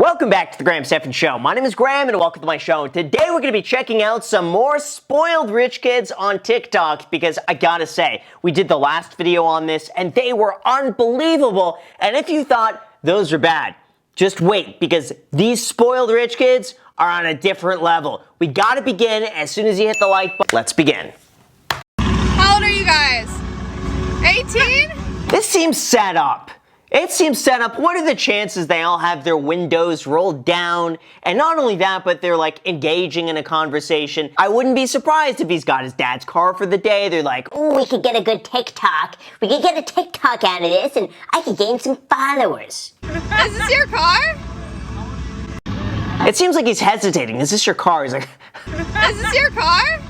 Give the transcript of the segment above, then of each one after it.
Welcome back to the Graham Stephan Show. My name is Graham and welcome to my show. Today we're going to be checking out some more spoiled rich kids on TikTok because I gotta say, we did the last video on this and they were unbelievable. And if you thought those are bad, just wait because these spoiled rich kids are on a different level. We gotta begin as soon as you hit the like button. Let's begin. How old are you guys? 18? This seems set up. It seems set up. What are the chances they all have their windows rolled down? And not only that, but they're like engaging in a conversation. I wouldn't be surprised if he's got his dad's car for the day. They're like, Ooh, we could get a good TikTok. We could get a TikTok out of this and I could gain some followers. Is this your car? it seems like he's hesitating. Is this your car? He's like, Is this your car?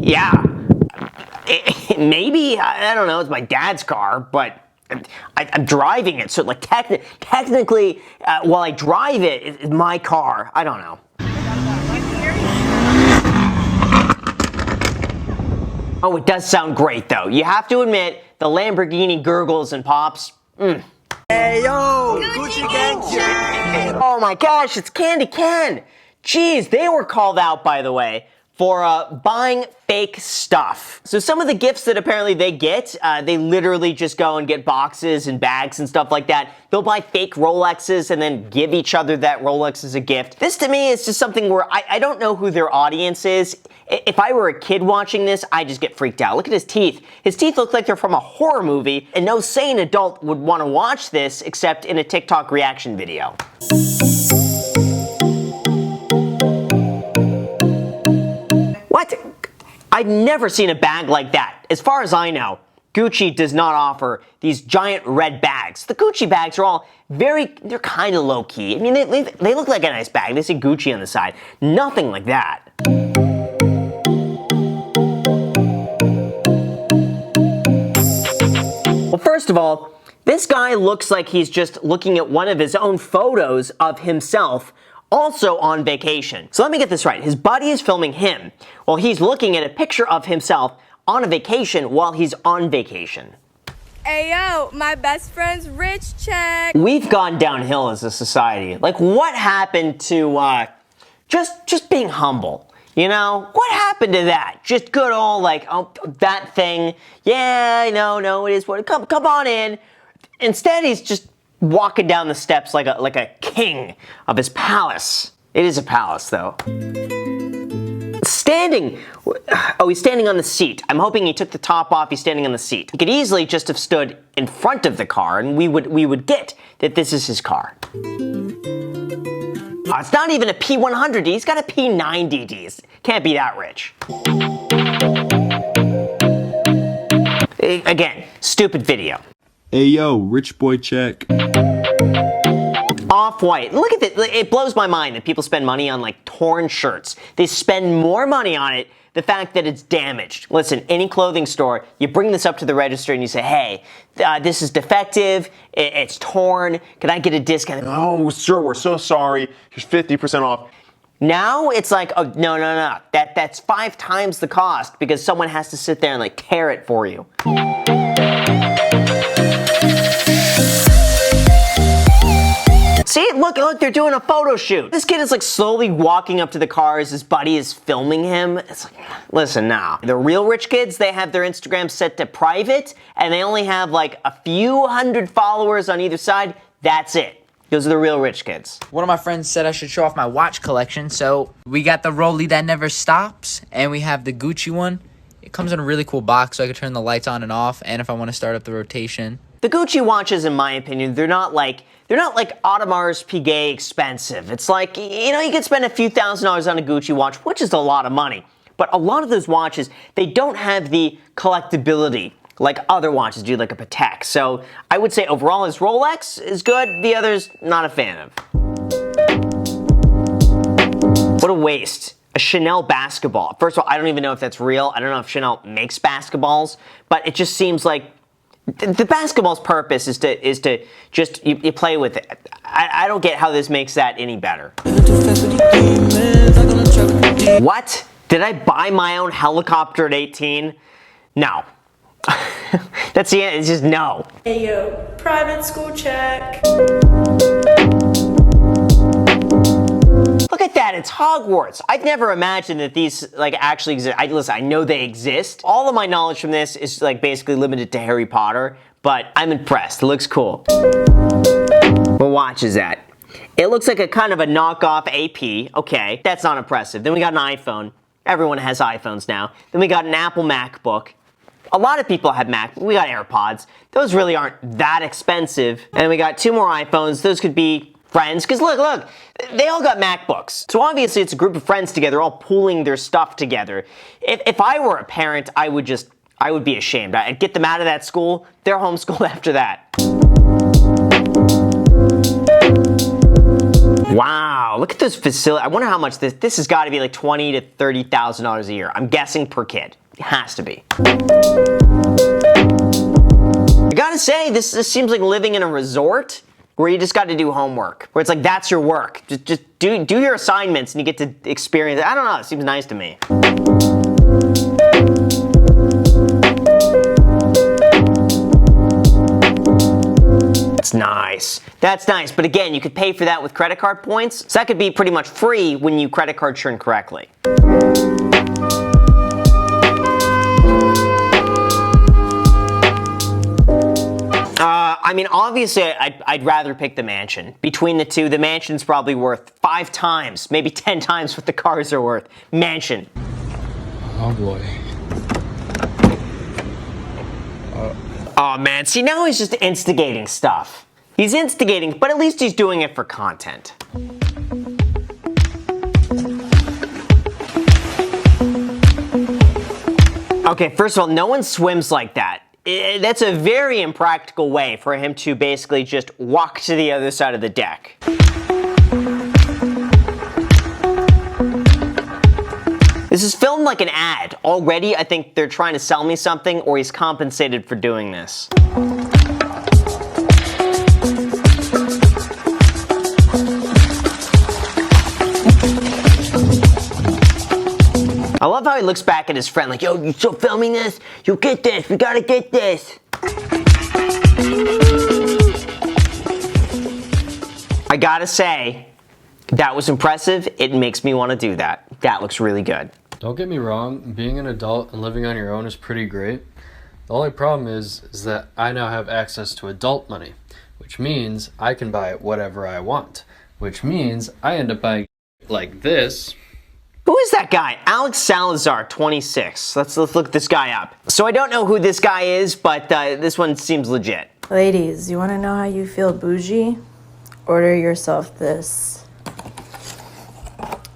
Yeah. Maybe, I don't know, it's my dad's car, but I'm driving it, so like technically, while I drive it, it's my car. I don't know. Oh, it does sound great, though. You have to admit, the Lamborghini gurgles and pops. Hey yo, Gucci Gang. Oh my gosh, it's Candy Ken. Jeez, they were called out, by the way, for buying fake stuff. So some of the gifts that apparently they get, they literally just go and get boxes and bags and stuff like that. They'll buy fake Rolexes and then give each other that Rolex as a gift. This to me is just something where I don't know who their audience is. If I were a kid watching this, I'd just get freaked out. Look at his teeth. His teeth look like they're from a horror movie, and no sane adult would want to watch this except in a TikTok reaction video. What? I've never seen a bag like that. As far as I know, Gucci does not offer these giant red bags. The Gucci bags are all they're kind of low-key. I mean, they look like a nice bag. They say Gucci on the side. Nothing like that. Well, first of all, this guy looks like he's just looking at one of his own photos of himself also on vacation. So let me get this right. His buddy is filming him while he's looking at a picture of himself on a vacation while he's on vacation. Ayo, my best friend's rich check. We've gone downhill as a society. Like, what happened to just being humble? You know, what happened to that? Just good old like, oh, that thing. Yeah, no, it is what. Come on in. Instead, he's just walking down the steps like a king of his palace. It is a palace, though. Standing. Oh, he's standing on the seat. I'm hoping he took the top off. He's standing on the seat. He could easily just have stood in front of the car, and we would get that this is his car. Oh, it's not even a P100D. He's got a P90D. Can't be that rich. Again, stupid video. Hey yo, rich boy check. Off-White. Look at it. It blows my mind that people spend money on like torn shirts. They spend more money on it the fact that it's damaged. Listen, any clothing store, you bring this up to the register and you say, hey, this is defective, it's torn, can I get a discount? Oh, sir, we're so sorry. Here's 50% off. Now it's like, oh, no. That's 5 times the cost because someone has to sit there and like tear it for you. See, look, they're doing a photo shoot. This kid is like slowly walking up to the car as his buddy is filming him. It's like, listen now. The real rich kids, they have their Instagram set to private and they only have like a few hundred followers on either side. That's it. Those are the real rich kids. One of my friends said I should show off my watch collection, so we got the Rollie that never stops, and we have the Gucci one. It comes in a really cool box, so I can turn the lights on and off, and if I want to start up the rotation. The Gucci watches, in my opinion, they're not like Audemars Piguet expensive. It's like, you know, you could spend a few $1,000s on a Gucci watch, which is a lot of money. But a lot of those watches, they don't have the collectability like other watches do, like a Patek. So I would say overall his Rolex is good, the others, not a fan of. What a waste. A Chanel basketball. First of all, I don't even know if that's real. I don't know if Chanel makes basketballs, but it just seems like the basketball's purpose is to just you play with it. I don't get how this makes that any better. What? Did I buy my own helicopter at 18? No. That's the end. It's just no. Hey yo, private school check. Look at that, it's Hogwarts. I've never imagined that these like actually exist. Listen, I know they exist. All of my knowledge from this is like basically limited to Harry Potter, but I'm impressed. It looks cool. What watch is that? It looks like a kind of a knockoff AP. Okay, that's not impressive. Then we got an iPhone. Everyone has iPhones now. Then we got an Apple MacBook. A lot of people have Mac. We got AirPods. Those really aren't that expensive. And we got 2 more iPhones. Those could be friends. Because look, they all got MacBooks. So obviously it's a group of friends together, all pooling their stuff together. If I were a parent, I would be ashamed. I'd get them out of that school. They're homeschooled after that. Wow, look at this facility. I wonder how much this has got to be like $20,000 to $30,000 a year. I'm guessing per kid. It has to be. I gotta say, this seems like living in a resort where you just got to do homework. Where it's like, that's your work. Just do your assignments and you get to experience it. I don't know, it seems nice to me. That's nice. That's nice. But again, you could pay for that with credit card points. So that could be pretty much free when you credit card churn correctly. I mean, obviously, I'd rather pick the mansion. Between the two, the mansion's probably worth 5 times, maybe 10 times what the cars are worth. Mansion. Oh boy. Oh man, see now he's just instigating stuff. He's instigating, but at least he's doing it for content. Okay, first of all, no one swims like that. That's a very impractical way for him to basically just walk to the other side of the deck. This is filmed like an ad. Already, I think they're trying to sell me something, or he's compensated for doing this. I love how he looks back at his friend like, yo, you still filming this? You get this, we gotta get this. I gotta say, that was impressive. It makes me want to do that. That looks really good. Don't get me wrong, being an adult and living on your own is pretty great. The only problem is that I now have access to adult money, which means I can buy whatever I want, which means I end up buying like this. Who is that guy? Alex Salazar, 26. Let's look this guy up. So I don't know who this guy is, but this one seems legit. Ladies, you want to know how you feel bougie? Order yourself this.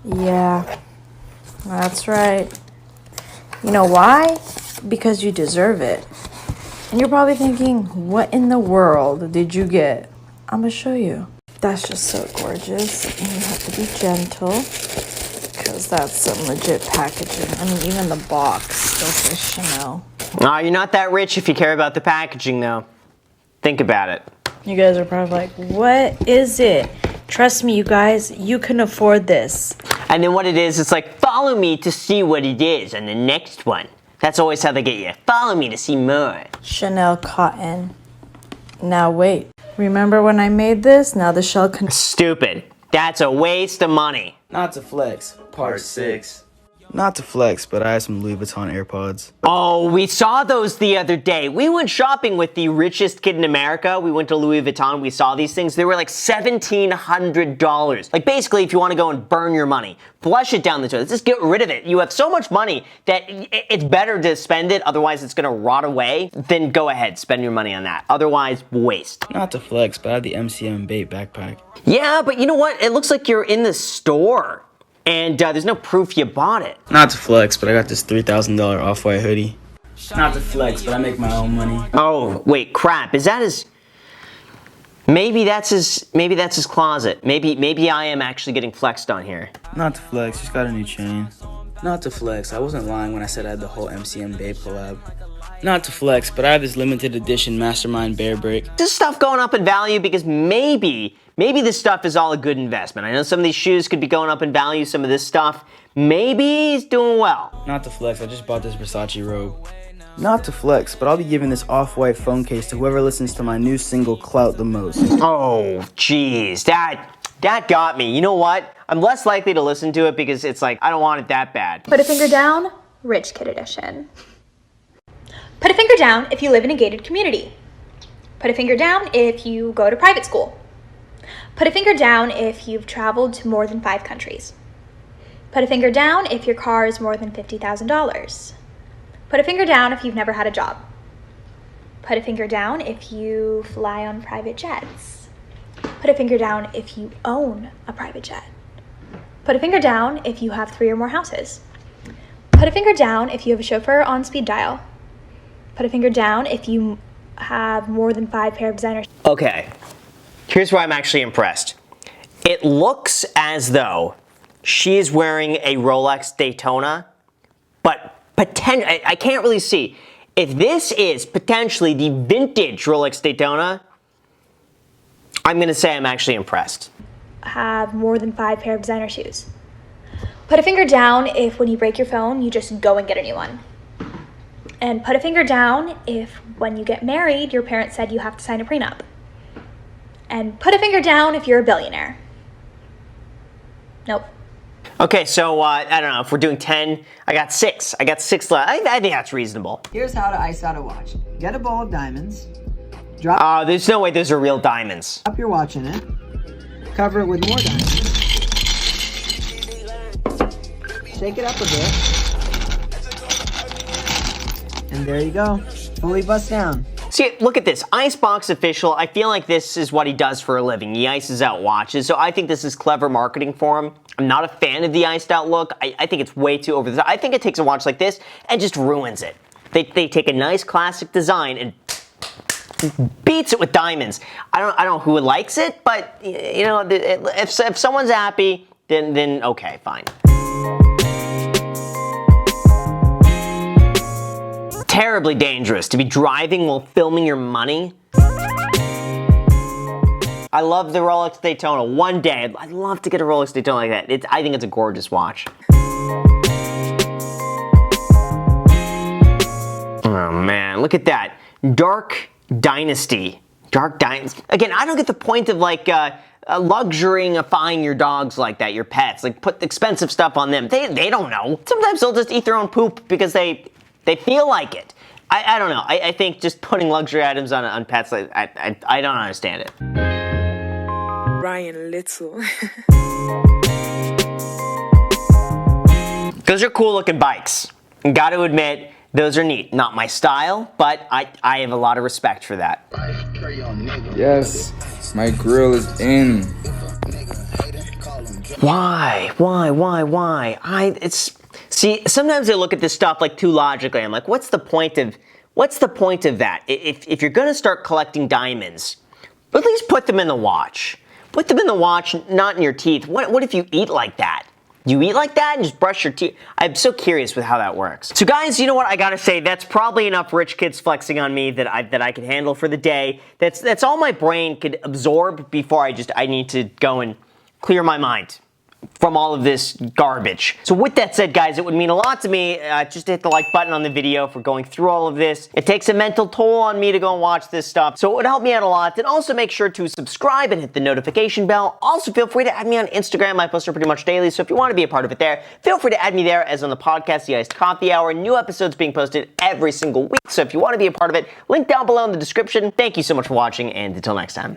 Yeah, that's right. You know why? Because you deserve it. And you're probably thinking, what in the world did you get? I'm gonna show you. That's just so gorgeous. And you have to be gentle, because that's some legit packaging. I mean, even the box still says Chanel. Aw, you're not that rich if you care about the packaging, though. Think about it. You guys are probably like, what is it? Trust me, you guys, you can afford this. And then what it is, it's like, follow me to see what it is on the next one. That's always how they get you. Follow me to see more. Chanel cotton. Now wait. Remember when I made this? Now the shell can... Stupid. That's a waste of money. Not to flex, part 6. Not to flex, but I have some Louis Vuitton AirPods. Oh, we saw those the other day. We went shopping with the richest kid in America. We went to Louis Vuitton. We saw these things. They were like $1,700. Like basically, if you want to go and burn your money, flush it down the toilet. Just get rid of it. You have so much money that it's better to spend it. Otherwise, it's going to rot away. Then go ahead, spend your money on that. Otherwise, waste. Not to flex, but I have the MCM bait backpack. Yeah, but you know what? It looks like you're in the store. And there's no proof you bought it. Not to flex, but I got this $3,000 off-white hoodie. Not to flex, but I make my own money. Oh, wait, crap. Is that his... Maybe that's his closet. Maybe I am actually getting flexed on here. Not to flex, just got a new chain. Not to flex, I wasn't lying when I said I had the whole MCM Babe collab. Not to flex, but I have this limited edition Mastermind Bear Brick. This stuff going up in value because maybe this stuff is all a good investment. I know some of these shoes could be going up in value, some of this stuff. Maybe he's doing well. Not to flex, I just bought this Versace robe. Not to flex, but I'll be giving this off-white phone case to whoever listens to my new single Clout the most. Oh, jeez, that got me. You know what? I'm less likely to listen to it because it's like, I don't want it that bad. Put a finger down, rich kid edition. Put a finger down if you live in a gated community. Put a finger down if you go to private school. Put a finger down if you've traveled to more than 5 countries. Put a finger down if your car is more than $50,000. Put a finger down if you've never had a job. Put a finger down if you fly on private jets. Put a finger down if you own a private jet. Put a finger down if you have 3 or more houses. Put a finger down if you have a chauffeur on speed dial. Put a finger down if you have more than 5 pair of designer. Okay, here's where I'm actually impressed. It looks as though she is wearing a Rolex Daytona, but I can't really see. If this is potentially the vintage Rolex Daytona, I'm gonna say I'm actually impressed. Have more than 5 pair of designer shoes. Put a finger down if when you break your phone, you just go and get a new one. And put a finger down if when you get married, your parents said you have to sign a prenup. And put a finger down if you're a billionaire. Nope. Okay, so I don't know, if we're doing 10, I got 6. I got 6 left. I think that's reasonable. Here's how to ice out a watch. Get a ball of diamonds. Drop There's no way those are real diamonds. your watch in it. Cover it with more diamonds. Shake it up a bit. And there you go. Fully bust down. See, look at this. Icebox Official, I feel like this is what he does for a living. He ices out watches, so I think this is clever marketing for him. I'm not a fan of the iced out look. I think it's way too over the top. I think it takes a watch like this and just ruins it. They take a nice classic design and beats it with diamonds. I don't know who likes it, but you know, if someone's happy, then okay, fine. Terribly dangerous to be driving while filming your money. I love the Rolex Daytona. One day, I'd love to get a Rolex Daytona like that. I think it's a gorgeous watch. Oh man, look at that. Dark Dynasty. Dark Dynasty. Again, I don't get the point of like luxuryifying your dogs like that, your pets. Like put expensive stuff on them. They don't know. Sometimes they'll just eat their own poop because they feel like it. I don't know. I think just putting luxury items on pets, I don't understand it. Ryan Little. Those are cool looking bikes. Got to admit, those are neat. Not my style, but I have a lot of respect for that. Yes, my grill is in. Why? See, sometimes I look at this stuff like too logically. I'm like, what's the point of that? If you're gonna start collecting diamonds, at least put them in the watch. Put them in the watch, not in your teeth. What if you eat like that? You eat like that and just brush your teeth? I'm so curious with how that works. So guys, you know what? I gotta say, that's probably enough rich kids flexing on me that I can handle for the day. That's all my brain could absorb before I need to go and clear my mind from all of this garbage. So with that said, guys, it would mean a lot to me just to hit the like button on the video for going through all of this. It takes a mental toll on me to go and watch this stuff, so it would help me out a lot. And also make sure to subscribe and hit the notification bell. Also feel free to add me on Instagram. I post pretty much daily, so if you want to be a part of it there, feel free to add me there. As on the podcast, The Iced Coffee Hour, new episodes being posted every single week. So if you want to be a part of it, link down below in the description. Thank you so much for watching, and until next time.